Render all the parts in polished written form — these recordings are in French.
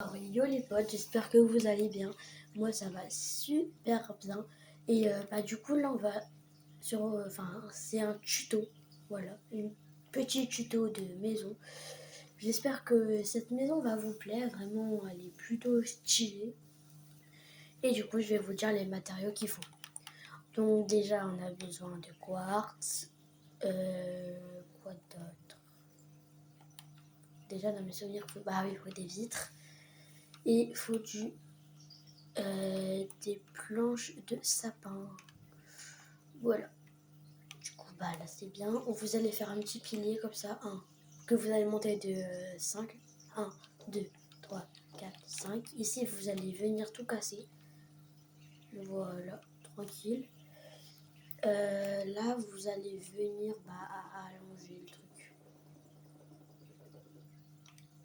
Alors, yo les potes, j'espère que vous allez bien. Moi ça va super bien. Et du coup là on va sur, c'est un tuto, voilà, un petit tuto de maison. J'espère que cette maison va vous plaire, vraiment elle est plutôt stylée. Et du coup je vais vous dire les matériaux qu'il faut. Donc déjà on a besoin de quartz, quoi d'autre? Déjà dans mes souvenirs, il faut des vitres. Et il faut des planches de sapin. Voilà. Du coup, là c'est bien. Vous allez faire un petit pilier comme ça, que vous allez monter de 5. 1, 2, 3, 4, 5. Ici, vous allez venir tout casser. Voilà, tranquille. Là, vous allez venir allonger le truc.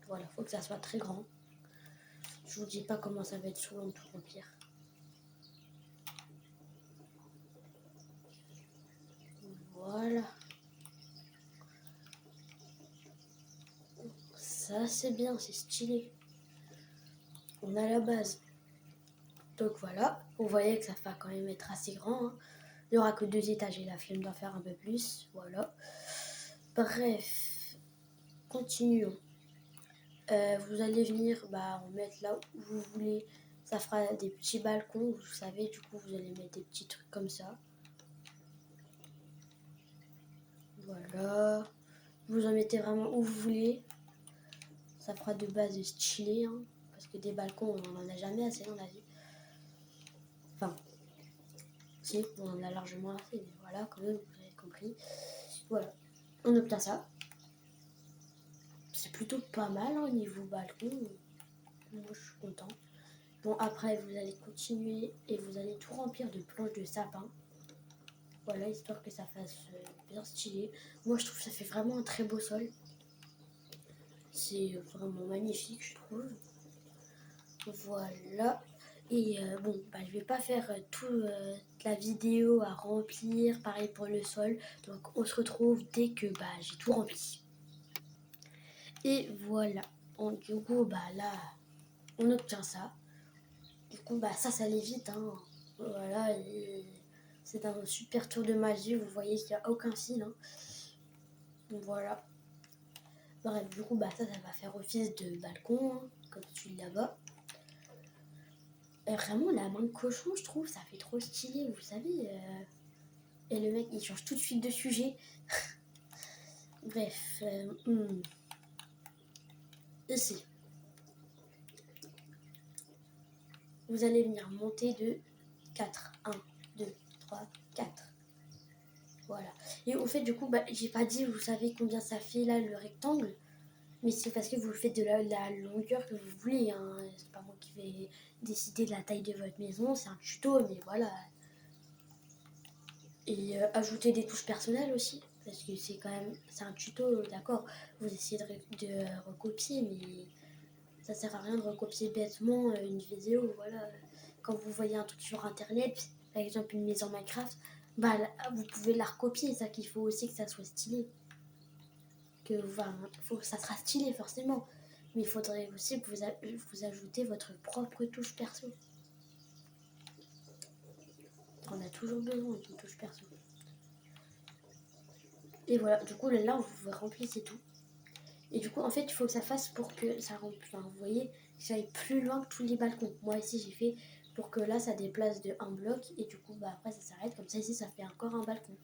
Voilà, faut que ça soit très grand. Je vous dis pas comment ça va être souvent de tout remplir. Voilà. Ça, c'est bien, c'est stylé. On a la base. Donc voilà, vous voyez que ça va quand même être assez grand. Il n'y aura que 2 étages et la flemme d'en faire un peu plus. Voilà. Bref, continuons. Vous allez venir en mettre là où vous voulez. Ça fera des petits balcons, vous savez, du coup vous allez mettre des petits trucs comme ça. Voilà. Vous en mettez vraiment où vous voulez. Ça fera de base stylé, parce que des balcons, on n'en a jamais assez dans la vie. Enfin, si, on en a largement assez, mais voilà, quand même, vous avez compris. Voilà, on obtient ça. C'est plutôt pas mal au niveau balcon. Moi, je suis content. Bon, après, vous allez continuer et vous allez tout remplir de planches de sapin. Voilà, histoire que ça fasse bien stylé. Moi, je trouve que ça fait vraiment un très beau sol. C'est vraiment magnifique, je trouve. Voilà. Et je vais pas faire toute la vidéo à remplir. Pareil pour le sol. Donc, on se retrouve dès que j'ai tout rempli. Et voilà. Du coup, là, on obtient ça. Du coup, ça allait vite. Voilà. C'est un super tour de magie. Vous voyez qu'il n'y a aucun fil. Donc voilà. Bref, du coup, ça va faire office de balcon, comme celui là-bas. Vraiment, la main de cochon, je trouve, ça fait trop stylé, vous savez. Et le mec, il change tout de suite de sujet. Bref. Ici. Vous allez venir monter de 4. 1, 2, 3, 4. Voilà. Et au fait, du coup, j'ai pas dit, vous savez combien ça fait là, le rectangle. Mais c'est parce que vous le faites de la longueur que vous voulez. C'est pas moi qui vais décider de la taille de votre maison. C'est un tuto, mais voilà. Et ajouter des touches personnelles aussi. Parce que c'est un tuto, d'accord. Vous essayez de recopier, mais ça sert à rien de recopier bêtement une vidéo. Voilà. Quand vous voyez un truc sur internet, par exemple une maison Minecraft, vous pouvez la recopier. C'est ça qu'il faut aussi que ça soit stylé. Ça sera stylé forcément. Mais il faudrait aussi que vous ajoutez votre propre touche perso. On a toujours besoin d'une touche perso. Et voilà, du coup là vous remplissez tout. Et du coup en fait il faut que ça fasse pour que ça remplisse. Vous voyez, que ça aille plus loin que tous les balcons. Moi ici j'ai fait pour que là ça déplace de un bloc. Et du coup après ça s'arrête. Comme ça ici ça fait encore un balcon.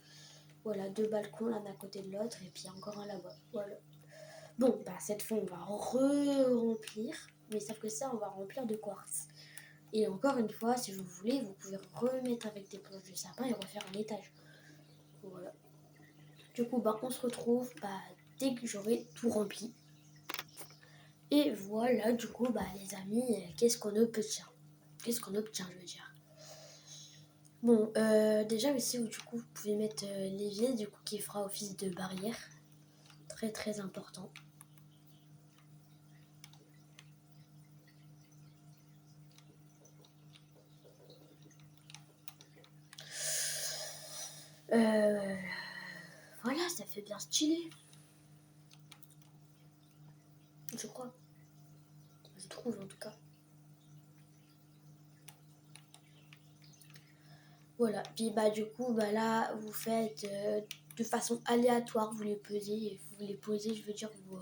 Voilà, 2 balcons l'un à côté de l'autre. Et puis encore un là-bas. Voilà. Bon, cette fois, on va remplir. Mais sauf que ça, on va remplir de quartz. Et encore une fois, si vous voulez, vous pouvez remettre avec des planches de sapin et refaire un étage. Voilà. Du coup, on se retrouve dès que j'aurai tout rempli. Et voilà, du coup, les amis, qu'est-ce qu'on obtient? Qu'est-ce qu'on obtient, je veux dire. Bon, déjà ici, du coup, vous pouvez mettre l'évier, du coup, qui fera office de barrière. Très, très important. Voilà, ça fait bien stylé. Je crois. Je trouve en tout cas. Voilà, puis bah du coup bah là vous faites de façon aléatoire, vous les posez, je veux dire vos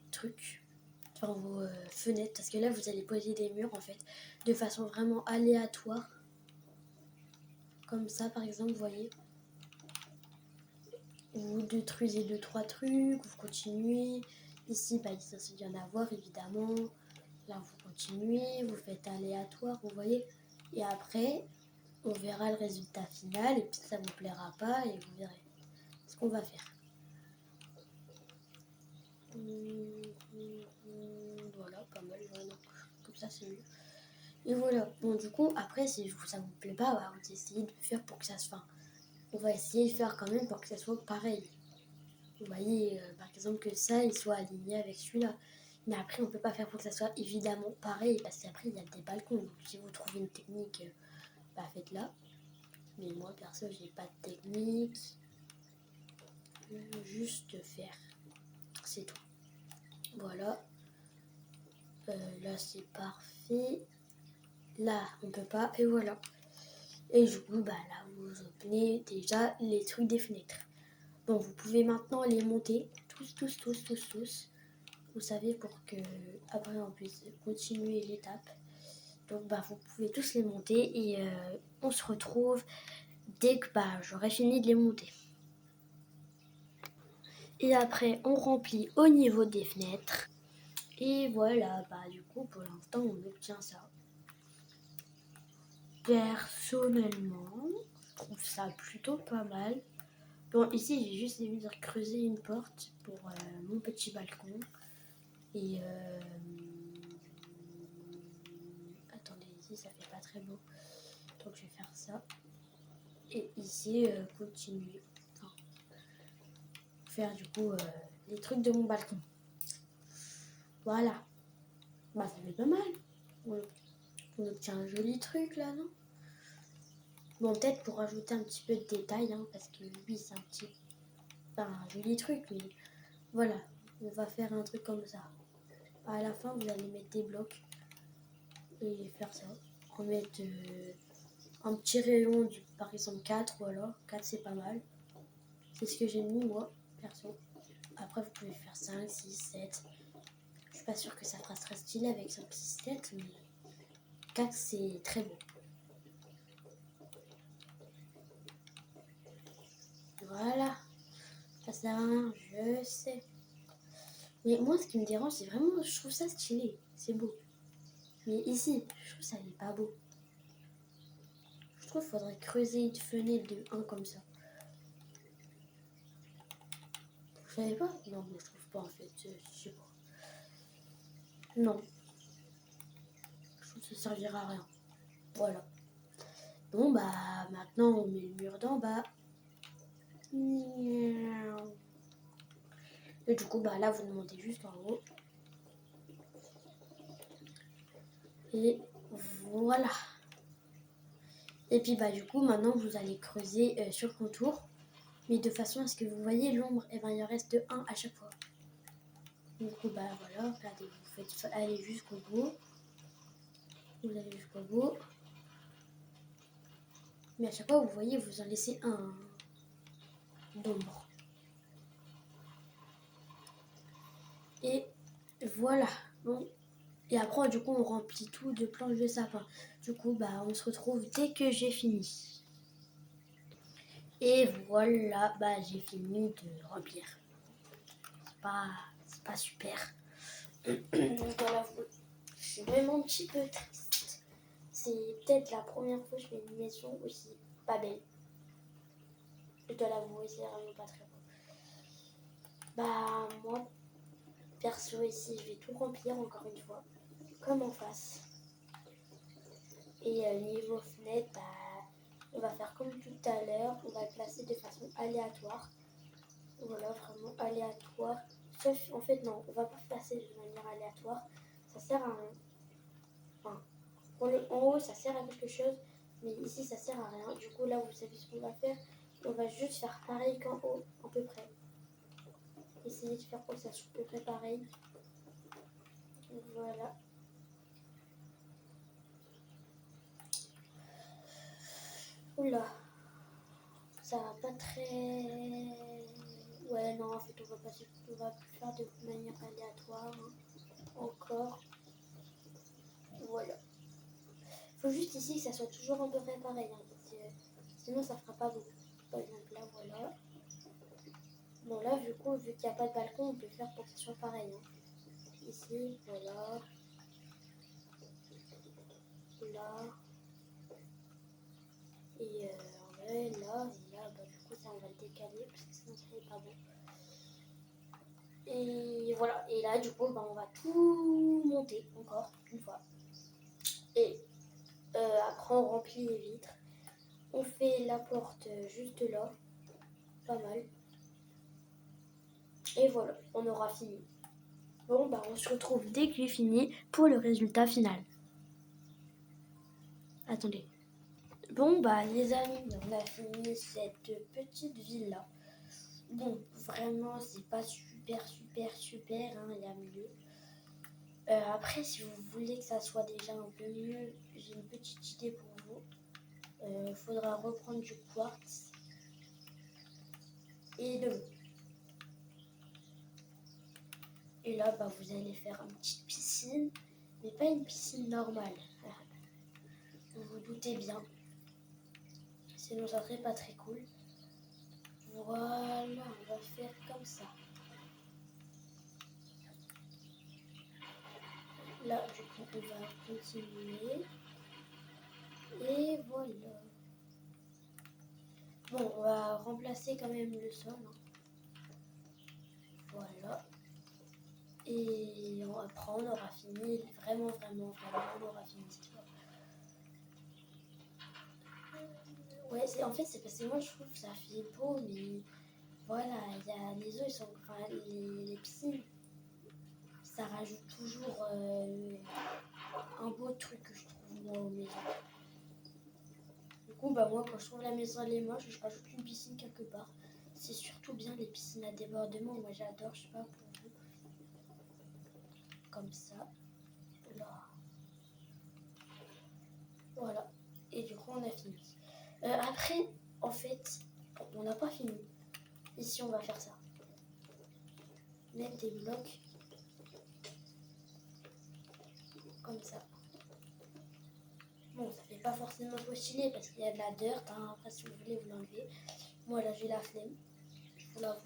trucs, enfin vos fenêtres, parce que là vous allez poser des murs en fait, de façon vraiment aléatoire, comme ça par exemple, vous voyez, vous détruisez 2-3 trucs, vous continuez, ici bah il y en a à voir évidemment, là vous continuez, vous faites aléatoire, vous voyez, et après on verra le résultat final, et puis ça vous plaira pas, et vous verrez ce qu'on va faire. Voilà, pas mal, voilà. Comme ça c'est mieux. Et voilà, bon du coup, après si ça vous plaît pas, bah, on va essayer de faire pour que ça se fasse. On va essayer de faire quand même pour que ça soit pareil. Vous voyez, par exemple que ça, il soit aligné avec celui-là. Mais après, on peut pas faire pour que ça soit évidemment pareil, parce qu'après, il y a des balcons. Donc si vous trouvez une technique, bah faites-la. Mais moi, perso, j'ai pas de technique. Juste faire. C'est tout. Voilà. Là, c'est parfait. Là, on peut pas. Et voilà. Et du coup, bah là, vous obtenez déjà les trucs des fenêtres. Bon, vous pouvez maintenant les monter. Tous. Vous savez, pour que après on puisse continuer l'étape. Donc, bah, vous pouvez tous les monter. Et on se retrouve dès que bah, j'aurai fini de les monter. Et après, on remplit au niveau des fenêtres. Et voilà, bah du coup, pour l'instant, on obtient ça. Personnellement, je trouve ça plutôt pas mal. Bon, ici, j'ai juste envie de creuser une porte pour mon petit balcon. Et attendez, ici, ça fait pas très beau. Donc, je vais faire ça. Et ici, continuer. Enfin, faire du coup les trucs de mon balcon. Voilà. Bah, ça fait pas mal. On obtient un joli truc là, non? Bon, peut-être pour rajouter un petit peu de détails, hein, parce que oui, c'est un joli truc, mais voilà, on va faire un truc comme ça. À la fin, vous allez mettre des blocs et faire ça. On va mettre un petit rayon, par exemple 4, voilà. 4, c'est pas mal. C'est ce que j'ai mis, moi, perso. Après, vous pouvez faire 5, 6, 7. Je suis pas sûre que ça fera très stylé avec 5, 6, 7, mais 4, c'est très beau. Voilà. Ça sert à rien, je sais. Mais moi, ce qui me dérange, c'est vraiment, je trouve ça stylé. C'est beau. Mais ici, je trouve ça n'est pas beau. Je trouve qu'il faudrait creuser une fenêtre de 1 comme ça. Vous savez pas? Non, moi je trouve pas en fait. Je sais pas. Non. Je trouve que ça servira à rien. Voilà. Bon, bah maintenant on met le mur d'en bas. Et du coup, bah là vous montez juste en haut. Et voilà. Et puis bah du coup, maintenant vous allez creuser sur le contour. Mais de façon à ce que vous voyez l'ombre, et ben il en reste 1 à chaque fois. Du coup, bah voilà, regardez, vous faites aller jusqu'au bout. Vous allez jusqu'au bout. Mais à chaque fois, vous voyez, vous en laissez un d'ombre. Et voilà. Bon. Et après, du coup, on remplit tout de planches de sapin. Du coup, bah, on se retrouve dès que j'ai fini. Et voilà, bah, j'ai fini de remplir. C'est pas super. Voilà, je suis vraiment un petit peu triste. C'est peut-être la première fois que je fais une maison aussi pas belle. Je dois l'avouer, c'est vraiment pas très beau. Bah, moi, perso, ici, je vais tout remplir encore une fois, comme en face. Et niveau fenêtre, bah, on va faire comme tout à l'heure, on va le placer de façon aléatoire. Voilà, vraiment aléatoire. Sauf, en fait, non, on va pas placer de manière aléatoire. Ça sert à rien. Enfin, en haut, ça sert à quelque chose, mais ici, ça sert à rien. Du coup, là, vous savez ce qu'on va faire. On va juste faire pareil qu'en haut, à peu près. Essayer de faire pour que ça soit à peu près pareil. Voilà. Oula, ça va pas très... Ouais, non, en fait, on va faire de manière aléatoire. Hein. Encore. Voilà. Faut juste ici que ça soit toujours à peu près pareil. Hein, parce que sinon, ça fera pas beaucoup. Par exemple, là, voilà. Bon, là, vu qu'il n'y a pas de balcon, on peut faire pour que ce soit pareil. Hein. Ici, voilà. Là. Et en vrai, là, et là, bah, du coup, ça, on va le décaler parce que sinon, ça n'est pas bon. Et voilà. Et là, du coup, bah, on va tout monter encore une fois. Et après, on remplit les vitres. On fait la porte juste là. Pas mal. Et voilà, on aura fini. Bon, bah, on se retrouve dès qu'il est fini pour le résultat final. Attendez. Bon, bah, les amis, on a fini cette petite villa. Bon, vraiment, c'est pas super, hein, il y a mieux. Après, si vous voulez que ça soit déjà un peu mieux, j'ai une petite idée pour vous. Il faudra reprendre du quartz et de l'eau. Et là, bah, vous allez faire une petite piscine, mais pas une piscine normale. Vous vous doutez bien. Sinon, ça serait pas très cool. Voilà, on va faire comme ça. Là, du coup, on va continuer. Et voilà. Bon, on va remplacer quand même le sol. Hein. Voilà. Et après, on aura fini. Vraiment, on aura fini cette fois. Ouais, en fait, c'est parce que moi, je trouve que ça fait beau, mais voilà, il y a les eaux, ils sont, enfin, les piscines, ça rajoute toujours un beau truc que je trouve moi aux maisons. Du coup, bah moi, quand je trouve la maison elle est moche, je rajoute une piscine quelque part. C'est surtout bien les piscines à débordement. Moi, j'adore, je sais pas pour vous. Comme ça. Là. Voilà. Et du coup, on a fini. Après, en fait, on n'a pas fini. Ici, on va faire ça. Mettre des blocs comme ça. Bon, ça fait pas forcément trop stylé parce qu'il y a de la dirt. Hein. Après, si vous voulez, vous l'enlevez. Moi, là, j'ai la flemme. Je vous l'avoue.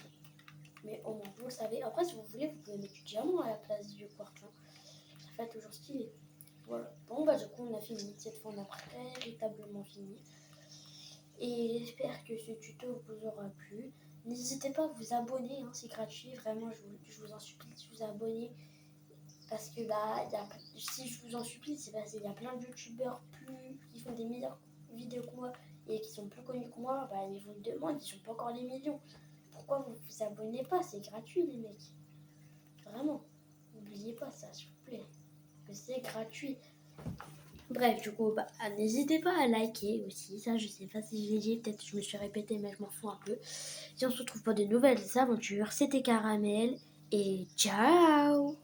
Mais au moins, vous le savez. Après, si vous voulez, vous pouvez mettre du diamant à la place du quartz. Hein. Ça fait toujours stylé. Voilà. Bon, bah, du coup, on a fini. Cette fois, on a véritablement fini. Et j'espère que ce tuto vous aura plu. N'hésitez pas à vous abonner, hein, c'est gratuit. Vraiment, je vous en supplie de vous abonner. Parce que bah, si je vous en supplie, c'est parce qu'il y a plein de youtubeurs qui font des meilleures vidéos que moi et qui sont plus connus que moi. Bah, ils vous le demandent, ils sont pas encore les millions. Pourquoi vous vous abonnez pas? C'est gratuit, les mecs. Vraiment. N'oubliez pas ça, s'il vous plaît. Que c'est gratuit. Bref, du coup, bah, n'hésitez pas à liker aussi. Ça, je sais pas si je l'ai dit. Peut-être que je me suis répétée, mais je m'en fous un peu. Si on se retrouve pour de nouvelles aventures, c'était Caramel. Et ciao!